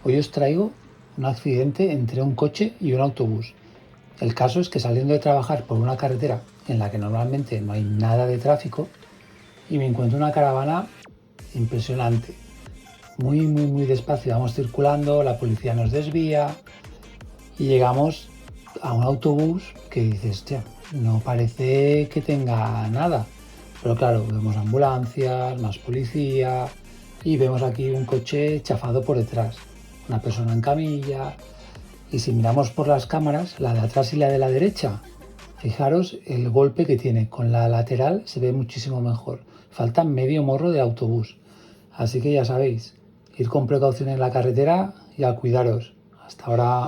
Hoy os traigo un accidente entre un coche y un autobús. El caso es que saliendo de trabajar por una carretera en la que normalmente no hay nada de tráfico y me encuentro una caravana impresionante. Muy despacio vamos circulando, la policía nos desvía y llegamos a un autobús que dices, hostia, no parece que tenga nada. Pero claro, vemos ambulancias, más policía y vemos aquí un coche chafado por detrás, una persona en camilla. Y si miramos por las cámaras, la de atrás y la de la derecha, fijaros el golpe que tiene. Con la lateral se ve muchísimo mejor. Falta medio morro de autobús. Así que ya sabéis, ir con precaución en la carretera y a cuidaros. Hasta ahora.